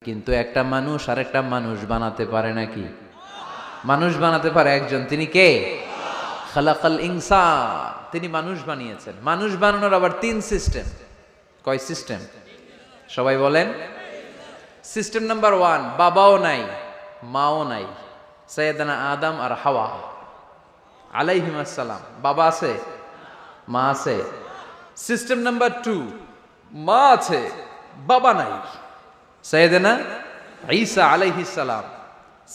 কিন্তু একটা মানুষ আর একটা মানুষ বানাতে পারে নাকি? মানুষ বানাতে পারে একজন, তিনি কে? খালাকাল ইনসান, তিনি মানুষ বানিয়েছেন। মানুষ বানানোর আবার 3 সিস্টেম। কয় সিস্টেম? সবাই বলেন। সিস্টেম নাম্বার 1, বাবাও নাই মাও নাই, সাইয়েদানা আদম আর হাওয়া আলাইহিমুস সালাম। বাবা আছে, মা আছে। সিস্টেম নাম্বার 2, মা আছে বাবা নাই, সাইয়েদানা ঈসা আলাইহিস সালাম।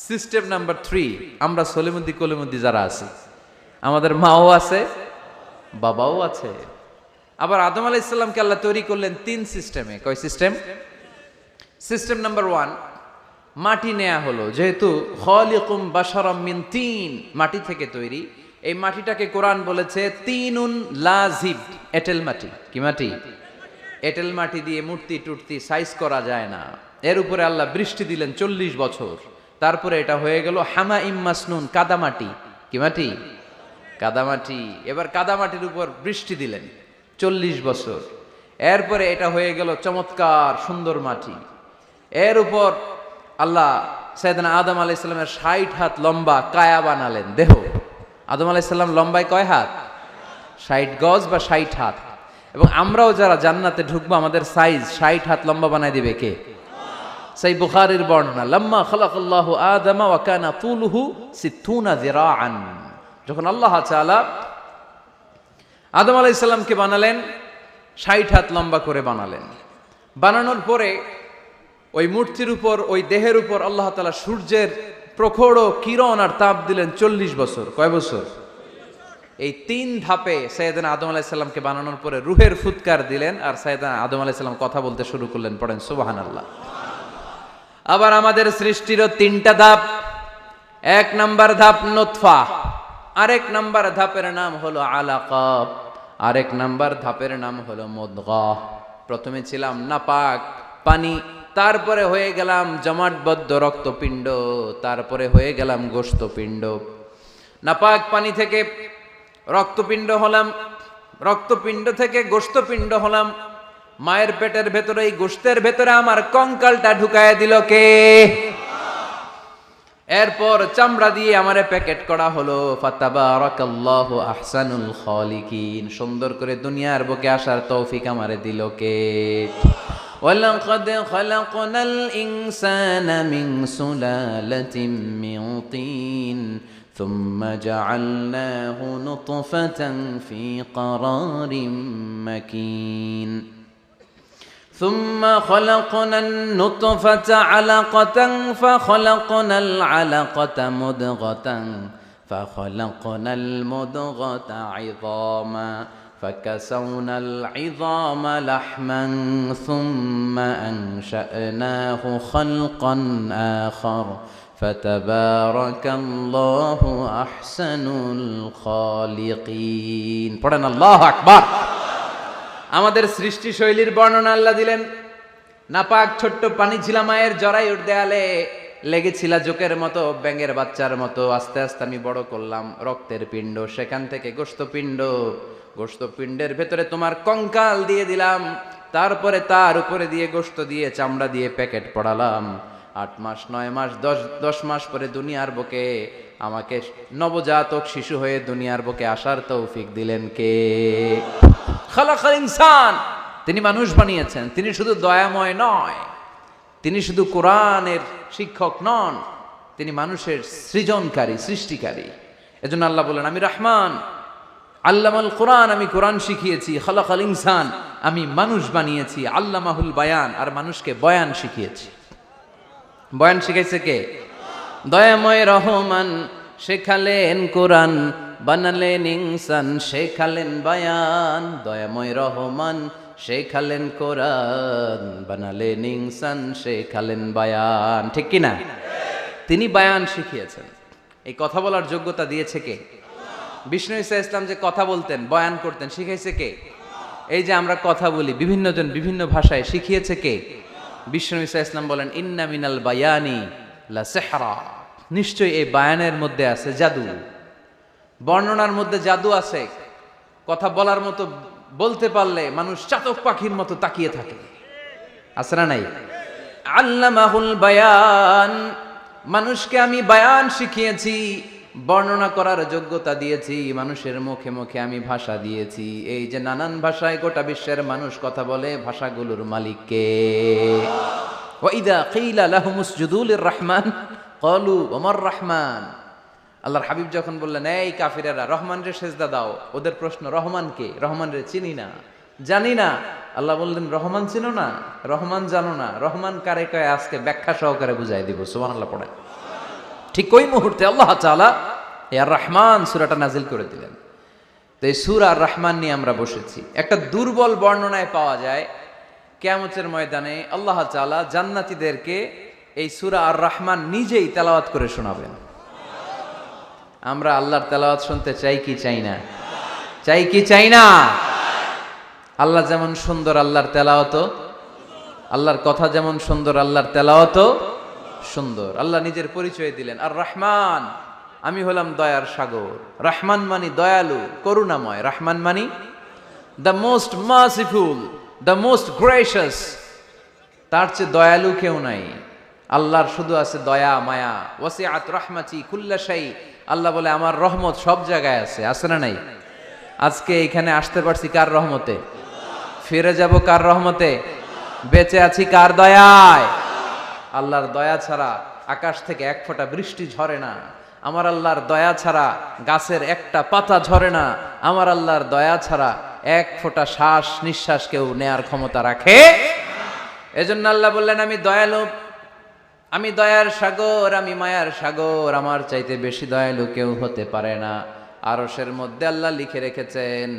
সিস্টেম নাম্বার 3, আমরা সলিমুদ্দি কলিমুদ্দি যারা আছি, আমাদের মাও আছে বাবাও আছে। আবার আদম আলাইহিস সালামকে আল্লাহ তৈরি করলেন 3 সিস্টেমে। কয় সিস্টেম? সিস্টেম নাম্বার 1, মাটি নেয়া হলো, যেহেতু খালিকুম বাশারাম মিন তিন, মাটি থেকে তৈরি। এই মাটিটাকে কোরআন বলেছে তিনুন লাজিব, এঁটেল মাটি। কি মাটি? এঁটেল মাটি দিয়ে মূর্তি টুর্তি সাইজ করা যায় না। এর উপরে আল্লাহ বৃষ্টি দিলেন 40 বছর, তারপরে এটা হয়ে গেল হামাইম মাসনুন, কাদামাটি। কি মাটি? কাদামাটি। এবার কাদামাটির উপর বৃষ্টি দিলেন 40 বছর, এরপরে এটা হয়ে গেল চমৎকার সুন্দর মাটি। এর উপর আল্লাহ সাইয়েদনা আদম আলাইহিস সালামের 60 হাত লম্বা কায়া বানালেন, দেহ। আদম আলাইহিস সালাম লম্বায় কয় হাত? 60 গজ বা 60 হাত। এবং আমরাও যারা জান্নাতে ঢুকবো, আমাদের সাইজ 60 হাত লম্বা বানায় দিবে কে? সেই বুখারীর বর্ণনা, লাম্মা খালাকাল্লাহু আদমা ওয়া কানা তুলুহু 60 যিরাআন। যখন আল্লাহ তাআলা আদম আলাইহিস সালামকে বানালেন, 60 হাত লম্বা করে বানালেন। বানানোর পরে ওই মূর্তির উপর, ওই দেহের উপর আল্লাহ তাআলা সূর্যের প্রখর কিরণ আর তাপ দিলেন 40 বছর। কয় বছর? এই 3 ধাপে সাইয়েদনা আদম আলাইহিস সালামকে বানানোর পরে রূহের ফুৎকার দিলেন, আর সাইয়েদনা আদম আলাইহিস সালাম কথা বলতে শুরু করলেন। পড়েন সুবহানাল্লাহ। আবার আমাদের সৃষ্টিরও 3টা ধাপ। 1 নাম্বার ধাপ নুতফা, আরেক নাম্বার ধাপের নাম হলো আলাকা, আরেক নাম্বার ধাপের নাম হলো মুদগাহ। প্রথমে ছিলাম নাপাক পানি, তারপরে হয়ে গেলাম জমাটবদ্ধ রক্তপিণ্ড, তারপরে হয়ে গেলাম গোশতপিণ্ড। নাপাক পানি থেকে রক্তপিণ্ড হলাম, রক্তপিণ্ড থেকে গোশতপিণ্ড হলাম। মায়ের পেটের ভেতরে, এই গোশতের ভেতরে আমার কঙ্কালটা ঢুকায় দিল কে? এরপর চামড়া দিয়ে আমারে প্যাকেট করা হলো। ফাতাবারাকাল্লাহু আহসানুল খালিকিন। সুন্দর করে দুনিয়ার বুকে আসার তৌফিক আমারে দিল কে? ওয়ালাকাদ খালাকনাল ইনসানা মিন সুলালাতিন মিন তিন সুম্মা জাআলনাহু নুতফাতান ফি ক্বারারিম মাকিন ثم خلقنا النطفة علقة فخلقنا العلقة مضغة فخلقنا المضغة عظاما فكسونا العظام لحما ثم أنشأناه خلقا آخر فتبارك الله أحسن الخالقين. পড়েন আল্লাহু আকবার। আমাদের সৃষ্টি শৈলীর বর্ণনা আল্লাহ দিলেন। নাপাক ছোট্ট পানি ছিল মায়ের জরায়ুর দেয়ালে, লেগেছিল জোকের মতো, ব্যাঙের বাচ্চার মতো। আস্তে আস্তে আমি বড় করলাম রক্তের পিণ্ড, সেখান থেকে গোশতপিণ্ড, গোশতপিণ্ডের ভেতরে তোমার কঙ্কাল দিয়ে দিলাম, তারপরে তার উপরে দিয়ে গোশত দিয়ে চামড়া দিয়ে প্যাকেট পড়ালাম। 8 মাস 9 মাস 10 মাস পরে দুনিয়ার বুকে আমাকে নবজাতক শিশু হয়ে দুনিয়ার বুকে আসার তৌফিক দিলেন কে? খালাকাল ইনসান, তিনি মানুষ বানিয়েছেন। তিনি শুধু দয়াময় নয়, তিনি শুধু কোরআনের শিক্ষক নন, তিনি মানুষের সৃজনকারী, সৃষ্টিকারী। এজন্য আল্লাহ বলেন, আমি রহমান, আল্লামাল কোরআন, আমি কোরআন শিখিয়েছি। খালাকাল ইনসান, আমি মানুষ বানিয়েছি। আল্লামাহুল বায়ান, আর মানুষকে বয়ান শিখিয়েছি। বয়ান শিখাইছে কে? দয়াময় রহমান শেখালেন কোরআন, বানালেন ইনসান, শেখালেন বায়ান। দয়াময় রহমান শেখালেন কোরআন, বানালেন ইনসান, শেখালেন বায়ান। ঠিক কিনা? তিনি বায়ান শিখিয়েছেন। এই কথা বলার যোগ্যতা দিয়েছে কে? বিষ্ণু ঈসা ইসলাম যে কথা বলতেন, বয়ান করতেন, শিখাইছে কে? এই যে আমরা কথা বলি, বিভিন্ন জন বিভিন্ন ভাষায়, শিখিয়েছে কে? বিষ্ণু ঈসা ইসলাম বলেন, ইন্না মিনাল বায়ানি লা সিহরা, নিশ্চয়ই এই বায়ানের মধ্যে আছে জাদু, বর্ণনার মধ্যে জাদু আছে। কথা বলার মতো, বলতে পারলে মানুষ চাতক পাখির মতো তাকিয়ে থাকে। আছে না নাই? আল্লামাহুল বায়ান, মানুষকে আমি বায়ান শিখিয়েছি, বর্ণনা করার যোগ্যতা দিয়েছি, মানুষের মুখে মুখে আমি ভাষা দিয়েছি। এই যে নানান ভাষায় গোটা বিশ্বের মানুষ কথা বলে, ভাষাগুলোর মালিক কে? ওয়া ইযা কিলা লাহুম উসজুদু লির-রাহমান ক্বালু ওমার রাহমান। আল্লাহর হাবিব যখন বললেন, এই কাফিরেরা রহমানরে সেজদা দাও, ওদের প্রশ্ন রহমান কে? রহমানরে চিনি না, জানি না। আল্লাহ বললেন, রহমান চিনো না, রহমান জানো না, রহমান কারে কয় আজকে ব্যাখ্যা সহকারে বুঝাই দিব। সুবহানাল্লাহ পড়েন। ঠিক ওই মুহূর্তে আল্লাহ তাআলা আর রহমান সূরাটা নাজিল করে দিলেন। তো এই সূরা আর রহমান নিয়ে আমরা বসেছি। একটা দুর্বল বর্ণনায় পাওয়া যায় কিয়ামতের ময়দানে আল্লাহ তাআলা জান্নাতীদেরকে এই সূরা আর রহমান নিজেই তেলাওয়াত করে শোনাবেন। আমরা আল্লাহর তেলাওয়াত শুনতে চাই কি চাই না? চাই কি চাই না? আল্লাহ যেমন সুন্দর, আল্লাহর তেলাওয়াত, আল্লাহর কথা যেমন সুন্দর, আল্লাহর তেলাওয়াত সুন্দর। আল্লাহ নিজের পরিচয় দিলেন, আর রহমান, আমি হলাম দয়ার সাগর। রহমান মানি দয়ালু, করুণাময়। রহমান মানি the most merciful, the most gracious. তার চেয়ে দয়ালু কেউ নাই। আল্লাহর শুধু আছে দয়া মায়া। ওয়াসিআত রাহমাতি কুল্লা শাই। আল্লাহ বলে আমার রহমত সব জায়গায় আছে। আছে না নাই? আজকে এখানে আসতে পারছি কার রহমতে? ফিরে যাব কার রহমতে? বেঁচে আছি কার দয়ায়? আল্লাহর দয়া ছাড়া আকাশ থেকে এক ফোঁটা বৃষ্টি ঝরে না। আমার আল্লাহর দয়া ছাড়া গাছের একটা পাতা ঝরে না। আমার আল্লাহর দয়া ছাড়া এক ফোঁটা শ্বাস নিঃশ্বাস কেউ নেয়ার ক্ষমতা রাখে। এজন্য আল্লাহ বললেন, আমি দয়ালু, আমি দয়ার সাগর, আমি মায়ার সাগর, আমার চাইতে বেশি দয়ালু কেউ হতে পারে না। আরশের মধ্যে আল্লাহ লিখে রেখেছেন,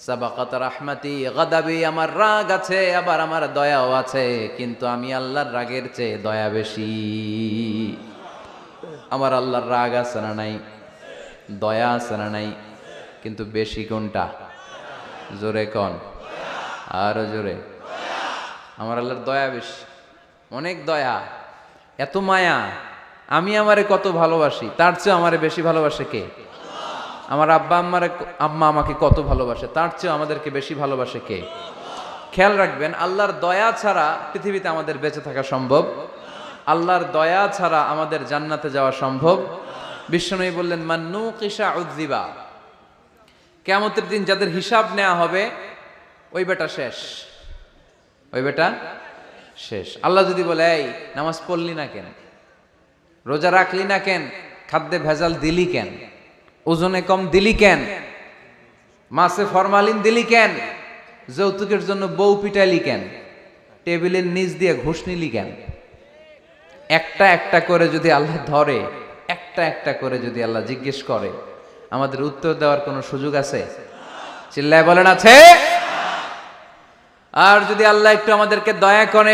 সাবাকাত রাহমাতি গাদাবি, আমার রাগ আছে, আবার আমার দয়াও আছে, কিন্তু আমি আল্লাহর রাগের চেয়ে দয়া বেশি। আমার আল্লাহর রাগ আছে না নাই? দয়া আছে না নাই? কিন্তু বেশি কোনটা? জোরে কন, আরো জোরে। আমার আল্লাহর দয়া বেশি, অনেক দয়া, এত মায়া। আমি আমারে কত ভালোবাসি, তার চেয়ে আমারে বেশি ভালোবাসে কে? আমার আম্মা আমাকে কত ভালোবাসে, তার চেয়ে আমাদেরকে বেশি ভালোবাসে কে? খেয়াল রাখবেন, আল্লাহর দয়া ছাড়া পৃথিবীতে আমাদের বেঁচে থাকা সম্ভব, আল্লাহর দয়া ছাড়া আমাদের জান্নাতে যাওয়া সম্ভব। বিশ্বনবী বললেন, মান নুকিশা উযযিবা। কিয়ামতের দিন যাদের হিসাব নেওয়া হবে, ওই বেটা শেষ, ওই বেটা শেষ। আল্লাহ যদি বলে, এই নামাজ পড়লি না কেন, রোজা রাখলি না কেন, খাদ্যে ভেজাল দিলি কেন, ওজনে কম দিলি কেন, মাছে ফরমালিন দিলি কেন, যৌতুকের জন্য বউ পিটাইলি কেন, টেবিলের নিচ দিয়ে ঘুষ নিলি কেন, একটা একটা করে যদি আল্লাহ ধরে, একটা একটা করে যদি আল্লাহ জিজ্ঞেস করে, আমাদের উত্তর দেওয়ার কোনো সুযোগ আছে? চিল্লায় বলেন আছে? আর যদি আল্লাহ একটু আমাদেরকে দয়া করে,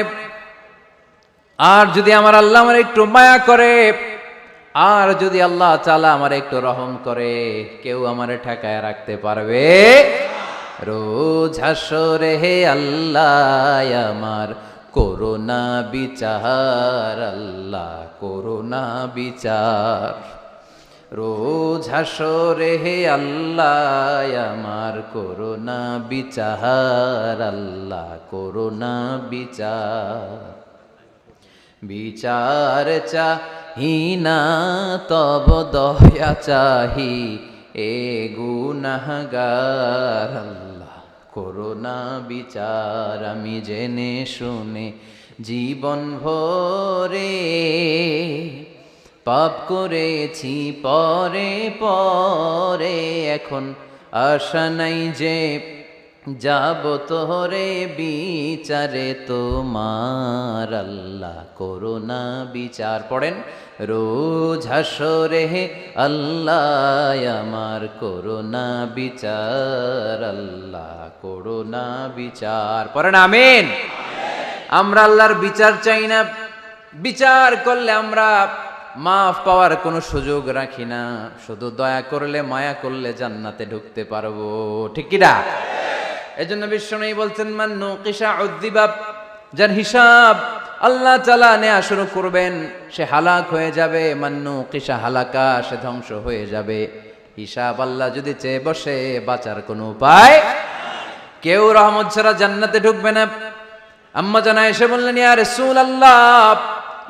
আর যদি আমার আল্লাহ আমার একটু মায়া করে, আর যদি আল্লাহ তাআলা আমার একটু রহম করে, কেউ আমারে ঠেকায় রাখতে পারবে? রোজ হাসরে হে আল্লাহ আমার করোনা বিচার, আল্লাহ করোনা বিচার। রোজ হাসরে হে আল্লাহ আমার করোনা বিচার, আল্লাহ করোনা বিচার। বিচার চাহি না তব দয়া চাহি, এ গুনাহগার, আল্লাহ করোনা বিচার। আমি জেনে শুনে জীবন ভরে পাপ করেছি পরে পরে, এখন আশা নাই যে যাব তোরে বিচারে তোমার, আল্লাহ করোনা বিচার। পড়েন, রোজ হাসরে হে আল্লাহ আমার করোনা বিচার, আল্লাহ করোনা বিচার। পড়েন আমিন। আমরা আল্লাহর বিচার চাই না। বিচার করলে আমরা মাফ পাওয়ার কোনো সুযোগ রাখি না, শুধু দয়া করলে মায়া করলে জান্নাতে ঢুকতে পারবো। ঠিক কি না? এজন্য বিশ্বনবী বলছেন, মান নুকিশা উযযিবা, যার হিসাব আল্লাহ তাআলা নেওয়া শুরু করবেন সে হালাক হয়ে যাবে। মান নুকিশা হালাকা, সে ধ্বংস হয়ে যাবে। হিসাব আল্লাহ যদি চেয়ে বসে, বাঁচার কোনো উপায়? কেউ রহমত ছাড়া জান্নাতে ঢুকবে না। আম্মা জানা এসে বললেন, ইয়া রাসূলুল্লাহ,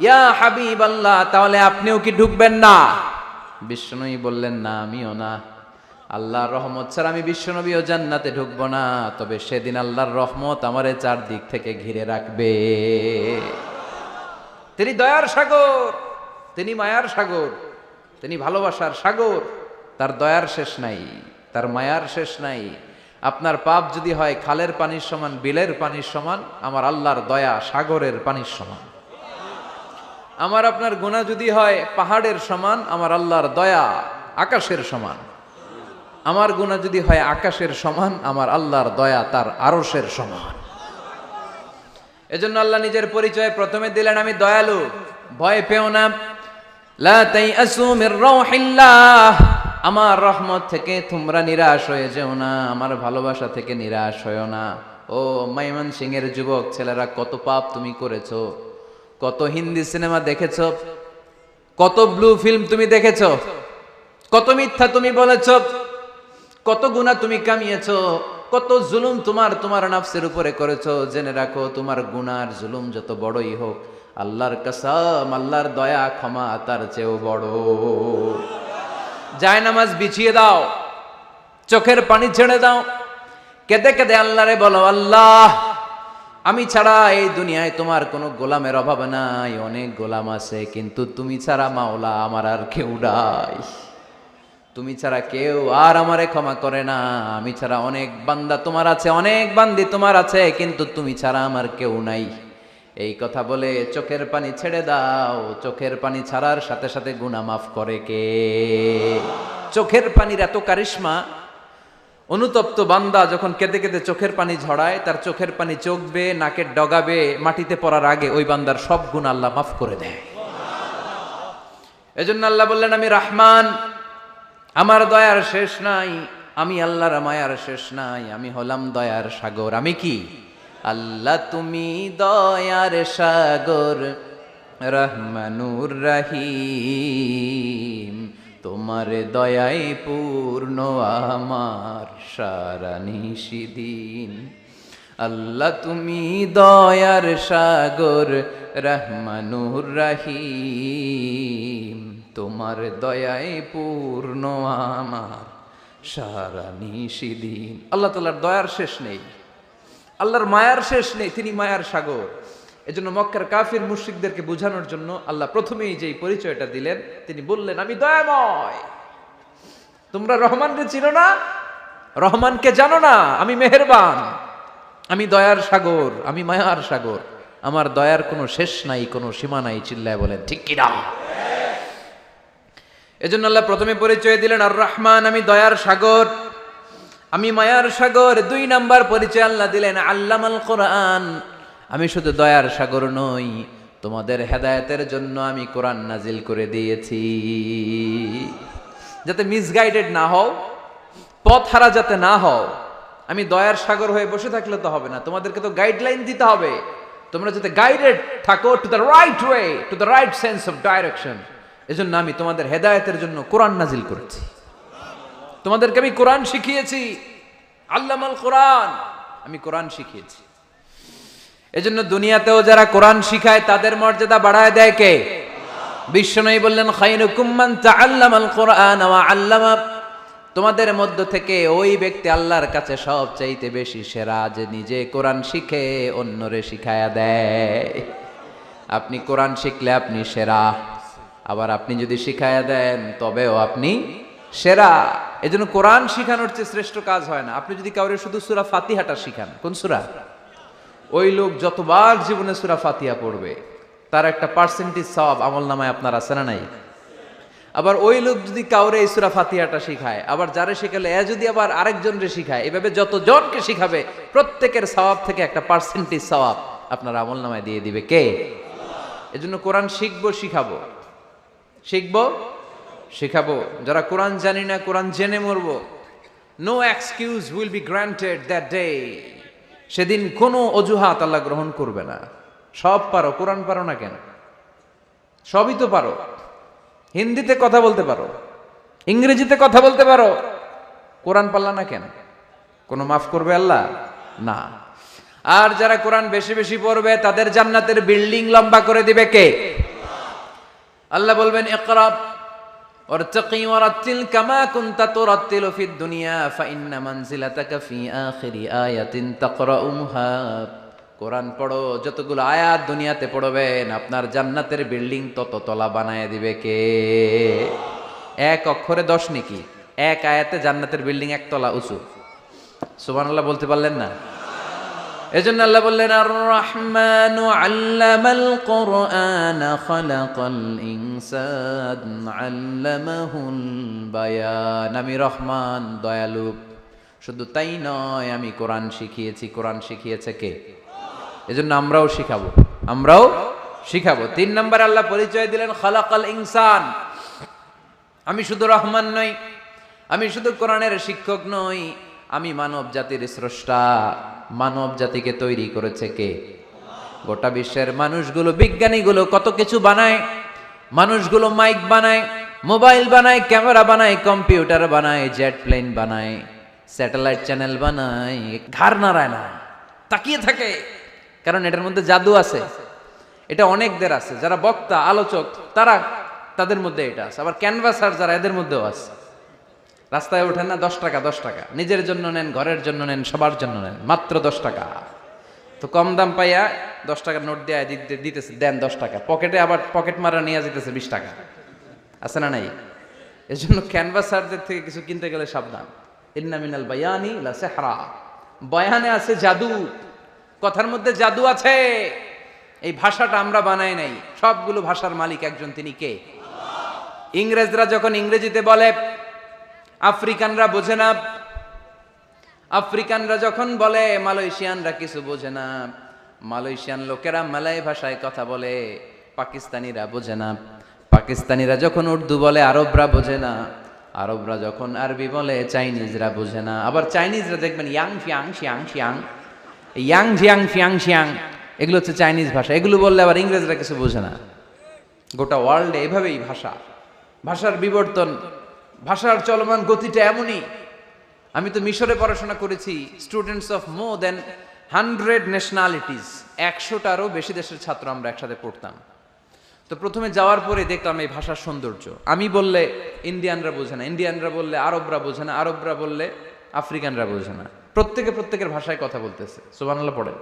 ইয়া হাবিবাল্লাহ, তাহলে আপনিও কি ঢুকবেন না? বিশ্বনবী বললেন, না, আমিও না। আল্লাহর রহমত ছাড়া আমি বিশ্বনবীও জান্নাতে ঢুকবো না, তবে সেদিন আল্লাহর রহমত আমারে চারদিক থেকে ঘিরে রাখবে। তিনি দয়ার সাগর, তিনি মায়ার সাগর, তিনি ভালোবাসার সাগর। তার দয়ার শেষ নাই, তার মায়ার শেষ নাই। আপনার পাপ যদি হয় খালের পানির সমান, বিলের পানির সমান, আমার আল্লাহর দয়া সাগরের পানির সমান। আমার আপনার গুনাহ যদি হয় পাহাড়ের সমান, আমার আল্লাহর দয়া আকাশের সমান। আমার গুনাহ যদি হয় আকাশের সমান, আমার আল্লাহর দয়া তার আরশের সমান। এজন্য আল্লাহ নিজের পরিচয় প্রথমে দিলেন, আমি দয়ালু, ভয় পেও না। লা তাইআসু মির রাউহিল্লাহ, আমার রহমত থেকে তোমরা নিরাশ হয়ে যেও না, আমার ভালোবাসা থেকে নিরাশ হয়েও না। ও ময়মনসিংহের যুবক ছেলেরা, কত পাপ তুমি করেছো, কত হিন্দি সিনেমা দেখেছো, কত ব্লু ফিল্ম তুমি দেখেছো, কত মিথ্যা তুমি বলেছো, কত গুনাহ তুমি কামিয়েছো, কত জুলুম তোমার নাফসের উপরে করেছো। জেনে রাখো, তোমার গুনার জুলুম যত বড়ই হোক, আল্লাহর কসম, আল্লাহর দয়া ক্ষমা তার চেয়েও বড়। জায়নামাজ বিছিয়ে দাও, চোখের পানি ছেড়ে দাও, কেঁদে কেঁদে আল্লাহরে বলো, আল্লাহ, আমি ছাড়া এই দুনিয়ায় তোমার কোনো গোলামের অভাব নাই, অনেক গোলাম আছে, কিন্তু তুমি ছাড়া মাওলা আমার আর কেউ নাই। তুমি ছাড়া কেউ আর আমারে ক্ষমা করে না। আমি ছাড়া অনেক বান্দা তোমার আছে, অনেক বান্দি তোমার আছে, কিন্তু তুমি ছাড়া আমার কেউ নাই। এই কথা বলে চোখের পানি ছেড়ে দাও। চোখের পানি ছাড়ার সাথে সাথে গুনাহ মাফ করে কে? চোখের পানির এত কারিশমা, অনুতপ্ত বান্দা যখন কেঁদে কেঁদে চোখের পানি ঝরায়, তার চোখের পানি চোখ বেয়ে নাকের ডগাবে মাটিতে পড়ার আগে ওই বান্দার সব গুনাহ আল্লাহ মাফ করে দেয়। এজন্য আল্লাহ বললেন, আমি রহমান, আমার দয়ার শেষ নাই। আমি আল্লাহর মায়ার শেষ নাই। আমি হলাম দয়ার সাগর। আমি কি? আল্লাহ তুমি দয়ার সাগর, রহমানুর রহিম, তোমার দয়ায় পূর্ণ আমার সারা নিশিদিন। আল্লাহ তুমি দয়ার সাগর, রহমানুর রহিম, তোমার দয়ায় পূর্ণ আমার সারা নিশিদিন। আল্লাহ তাআলার দয়ার শেষ নেই, আল্লাহর মায়ার শেষ নেই, তিনি মায়ার সাগর। এজন্য মক্কার কাফির মুশরিকদেরকে বোঝানোর জন্য আল্লাহ প্রথমেই যেই পরিচয়টা দিলেন, তিনি বললেন, আমি দয়াময়। তোমরা রহমানকে চিনো না, রহমানকে জানো না, আমি মেহেরবান, আমি দয়ার সাগর, আমি মায়ার সাগর, আমার দয়ার কোনো শেষ নাই, কোনো সীমা নাই। চিল্লায় বলেন ঠিক কিনা? এজন্য আল্লাহ প্রথমে পরিচয় দিলেন আর রহমান, আমি দয়ার সাগর, আমি মায়ার সাগর। 2 নাম্বার পরিচয় আল্লাহ দিলেন আল্লামাল কোরআন, আমি শুধু দয়ার সাগর নই, তোমাদের হেদায়েতের জন্য আমি কোরআন নাজিল করে দিয়েছি, যাতে মিসগাইডেড না হও, পথ হারা যাতে না হও। আমি দয়ার সাগর হয়ে বসে থাকলে তো হবে না, তোমাদেরকে তো গাইডলাইন দিতে হবে, তোমরা যাতে গাইডেড থাকো to the right way, to the right sense of direction. এজন্য আমি তোমাদের হেদায়েতের জন্য কোরআন নাজিল করেছি, তোমাদেরকে আমি কোরআন শিখিয়েছি। আল্লামাল কোরআন, আমি কোরআন শিখিয়েছি। এজন্য দুনিয়াতেও যারা কোরআন শিখায় তাদের মর্যাদা বাড়ায় দেয় কে? বিশ্বনবী বললেন, খায়রুকুম মান তাআল্লামাল কোরআন ওয়া আল্লামা, তোমাদের মধ্য থেকে ওই ব্যক্তি আল্লাহর কাছে সবচাইতে বেশি সেরা, যে নিজে কোরআন শিখে অন্যরে শিখায়া দেয়। আপনি কোরআন শিখলে আপনি সেরা, আবার আপনি যদি শিখায়া দেন তবেও আপনি সেরা। এজন্য কোরআন শিখানোর চেয়ে শ্রেষ্ঠ কাজ হয় না। আপনি যদি কাউরে শুধু সূরা ফাতিহাটা শিখান, কোন সূরা, ওই লোক যতবার জীবনে সূরা ফাতিহা পড়বে তার একটা পার্সেন্টেজ সওয়াব আমলনামায় আপনার আছে না নাই? আবার ওই লোক যদি কাউরে এই সূরা ফাতিহাটা শিখায়, আবার যারে শিখালে এ যদি আবার আরেকজনরে শিখায়, এভাবে যতজনকে শিখাবে প্রত্যেকের সওয়াব থেকে একটা পার্সেন্টেজ সওয়াব আপনার আমলনামায় দিয়ে দিবে কে? এজন্য কোরআন শিখবো, শিখাবো, শিখবো, শিখাবো। যারা কোরআন জানি না, কোরআন জেনে মরবো। No excuse will be granted that day. সেদিন কোনো অজুহাত আল্লাহ গ্রহণ করবে না। সব পারো, কোরআন পারো না কেন? সবই তো পারো। হিন্দিতে কথা বলতে পারো, ইংরেজিতে কথা বলতে পারো, কোরআন পারলা না কেন? কোনো মাফ করবে আল্লাহ? না। আর যারা কোরআন বেশি বেশি পড়বে তাদের জান্নাতের বিল্ডিং লম্বা করে দিবে কে? আল্লাহ বলবেন ইকরা ওয়ারতাকি ওয়ারাতিল কামা কুনতা তুরাতিলু ফিদ দুনিয়া ফাইন্না মানজিলাতাকা ফি আখিরি আয়াতিন তাকরাউহা। কোরআন পড়ো, যতগুলো আয়াত দুনিয়াতে পড়বেন আপনার জান্নাতের বিল্ডিং তত তলা বানায় দিবে কে? এক অক্ষরে 10 নেকি, এক আয়াতে জান্নাতের বিল্ডিং একতলা উঁচু। সুবহানাল্লাহ বলতে পারলেন না? এজন্য আল্লাহ বললেন আর রহমানু আল্লামাল কুরআন খালাকাল ইনসান আল্লামাহুল বায়ান। আমি রহমান, দয়ালু। শুধু তাই নয়, আমি কোরআন শিখিয়েছি। কোরআন শিখিয়েছে কে? এজন্য আমরাও শিখাবো, আমরাও শিখাবো। 3 নম্বরে আল্লাহ পরিচয় দিলেন খালাকাল ইনসান। আমি শুধু রহমান নই, আমি শুধু কোরআনের শিক্ষক নই, আমি মানব জাতির স্রষ্টা। মানব জাতিকে তৈরি করেছে কে? গোটা বিশ্বের মানুষগুলো, বিজ্ঞানীগুলো কত কিছু বানায়। মানুষগুলো মাইক বানায়, মোবাইল বানায়, ক্যামেরা বানায়, কম্পিউটার বানায়, জেট প্লেন বানায়, স্যাটেলাইট চ্যানেল বানায়। ঘাড় নাড়ায় না, তাকিয়ে থাকে, কারণ এটার মধ্যে জাদু আছে। এটা অনেকদের আছে, যারা বক্তা আলোচক তাদের মধ্যে এটা আছে। আবার ক্যানভাসার যারা, এদের মধ্যেও আছে। রাস্তায় ওঠেন না 10 টাকা 10 টাকা, নিজের জন্য নেন, ঘরের জন্য নেন, সবার জন্য নেন, মাত্র 10 টাকা। তো কম দাম পাইয়া 10 টাকার নোট দিয়ে দিতেছে, দেন 10 টাকা, পকেটে আবার পকেট মারা নিয়ে যেতেছে 20 টাকা। আছে না নাই? এই জন্য ক্যানভাসারদের থেকে কিছু কিনতে গেলে সাবধান। ইন্না মিনাল বায়ানি লা সিহরা। বয়ানে আছে জাদু, কথার মধ্যে জাদু আছে। এই ভাষাটা আমরা বানাই নাই, সবগুলো ভাষার মালিক একজন, তিনি কে? ইংরেজরা যখন ইংরেজিতে বলে আফ্রিকানরা বোঝে না, আফ্রিকানরা যখন বলে মালয়েশিয়ানরা কিছু বোঝে না, মালয়েশিয়ান লোকেরা মালয় ভাষায় কথা বলে, পাকিস্তানিরা বোঝে না, পাকিস্তানিরা যখন উর্দু বলে আরবরা বোঝে না, আরবরা যখন আরবি বলে চাইনিজরা বোঝে না। আবার চাইনিজরা দেখবেন ইয়াং ফিয়াং শিয়াং শিয়াং, ইয়াং ঝিয়াং ফিয়াং শিয়াং, এগুলো হচ্ছে চাইনিজ ভাষা। এগুলো বললে আবার ইংরেজরা কিছু বোঝে না। গোটা ওয়ার্ল্ডে এভাবেই ভাষার বিবর্তন, ভাষার চলমান গতিটা এমনই। আমি তো মিশরে পড়াশোনা করেছি, students of more than 100 nationalities, 100টারও বেশি দেশের ছাত্র আমরা একসাথে পড়তাম। তো প্রথমে যাওয়ার পরে দেখলাম এই ভাষার সৌন্দর্য। আমি বললে ইন্ডিয়ানরা বোঝে না, ইন্ডিয়ানরা বললে আরবরা বোঝে না, আরবরা বললে আফ্রিকানরা বোঝে না। প্রত্যেকের ভাষায় কথা বলতেছে। সুবহানাল্লাহ পড়ে।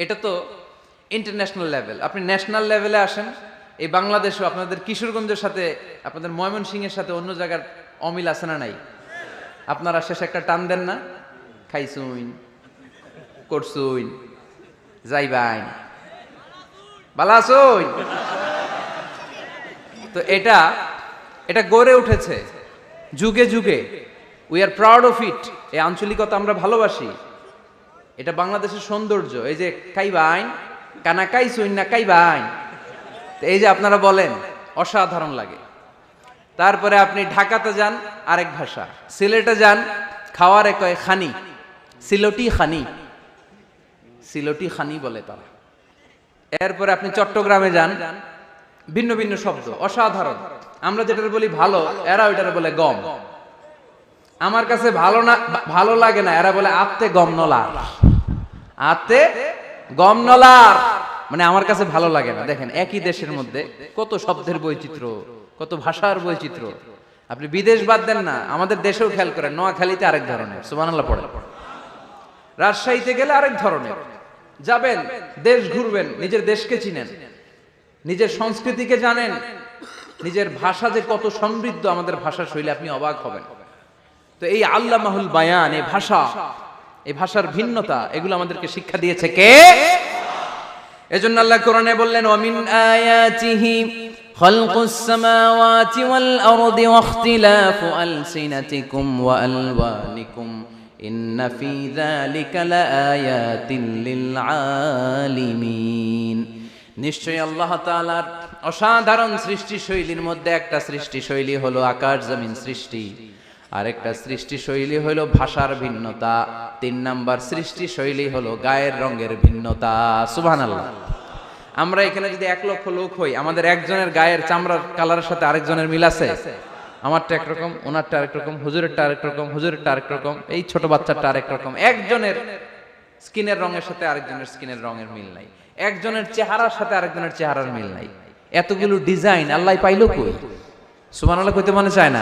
এটা তো ইন্টারন্যাশনাল লেভেল। আপনি ন্যাশনাল লেভেলে আসেন, এই বাংলাদেশও আপনাদের কিশোরগঞ্জের সাথে, আপনাদের ময়মনসিংহের সাথে অন্য জায়গার অমিল আছে না নাই? আপনারা শেষে একটা টান দেন না, খাইছুইন, করছুইন, যাইবাইন, বালাসুইন। তো এটা গড়ে উঠেছে যুগে যুগে। We are proud of it. এই আঞ্চলিকতা আমরা ভালোবাসি, এটা বাংলাদেশের সৌন্দর্য। এই যে কাইবাইন, কানা কাইছুইন না কাইবাইন, এই যে আপনারা বলেন, অসাধারণ লাগে। তারপরে আপনি ঢাকাতে যান, আরেক ভাষা। সিলেটে যান, খাওয়ারে কয় খানি, সিলটি খানি, সিলটি খানি বলে তারা। এরপরে আপনি চট্টগ্রামে যান, ভিন্ন ভিন্ন শব্দ, অসাধারণ। আমরা যেটা বলি ভালো, এরা ওইটারে বলে গম। আমার কাছে ভালো লাগে না, এরা বলে আত্তে গম নলার, আত্তে গম নলার, মানে আমার কাছে ভালো লাগে না। দেখেন, একই দেশের মধ্যে কত শব্দের বৈচিত্র্য, কত ভাষার বৈচিত্র্য। আপনি বিদেশ বাদ দেন না, আমাদের দেশেও খেয়াল করেন, নোয়াখালীতে আরেক ধরনের, সুবহানাল্লাহ পড়ে। রাজশাহীতে গেলে আরেক ধরনের। যাবেন, দেশ ঘুরবেন, নিজের দেশকে চিনেন, নিজের সংস্কৃতিকে জানেন, নিজের ভাষা যে কত সমৃদ্ধ, আমাদের ভাষা শৈলী, আপনি অবাক হবেন। তো এই আল্লামাহুল বায়ান, এই ভাষার ভিন্নতা, এগুলো আমাদেরকে শিক্ষা দিয়েছে কে? এজন্য আল্লাহ কোরআনে বললেন, ওয়ামিন আয়াতিহি খালকুস সামাওয়াতি ওয়াল আরদি ওয়াখতিলাফু আলসিনাতিকুম ওয়া আলওয়ানিকুম ইন্না ফি যালিকা লাআয়াতিন লিল আলিমিন। নিশ্চয়ই আল্লাহ তাআলার অসাধারণ সৃষ্টি শৈলীর মধ্যে একটা সৃষ্টি শৈলী হলো আকাশ জমিন সৃষ্টি, আরেকটা সৃষ্টি শৈলী হলো ভাষার ভিন্নতা, 3 নাম্বার সৃষ্টি শৈলী হলো গায়ের রঙের ভিন্নতা। সুবহানাল্লাহ। আমরা এখানে যদি 1 লক্ষ লোক হই, আমাদের একজনের গায়ের চামড়ার কালারের সাথে আরেকজনের মিল আছে? আমারটা একরকম, ওনারটা আরেক রকম, হুজুরেরটা আরেক রকম, হুজুরেরটা আরেক রকম, এই ছোট বাচ্চাটা আরেক রকম। একজনের স্কিনের রঙের সাথে আরেকজনের স্কিনের রঙের মিল নাই, একজনের চেহারার সাথে আরেকজনের চেহারার মিল নাই, এতগুলো ডিজাইন আল্লাহ পাইলো কই? সুবহানাল্লাহ কইতে মনে চায় না?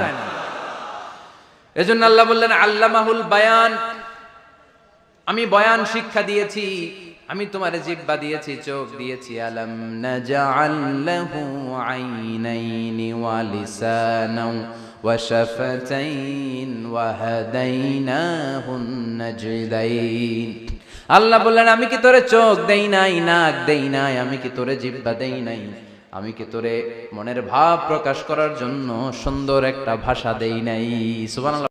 এজন্য আল্লাহ বললেন আল্লামাহুল বায়ান, আমি বয়ান শিক্ষা দিয়েছি, আমি তোমারে জিহ্বা দিয়েছি, চোখ দিয়েছি। আলাম নাজআল লাহু আইনাইনি ওয়া লিসানাও ওয়া শাফাতাইন ওয়া হাদাইনাহুন নাজদাইন। আল্লাহ বললেন আমি কি তোরে চোখ দেই নাই, নাক দেই নাই, আমি কি তোরে জিহ্বা দেই নাই, আমি কি তোরে মনের ভাব প্রকাশ করার জন্য সুন্দর একটা ভাষা দেই নাই? সুবহানাল্লাহ।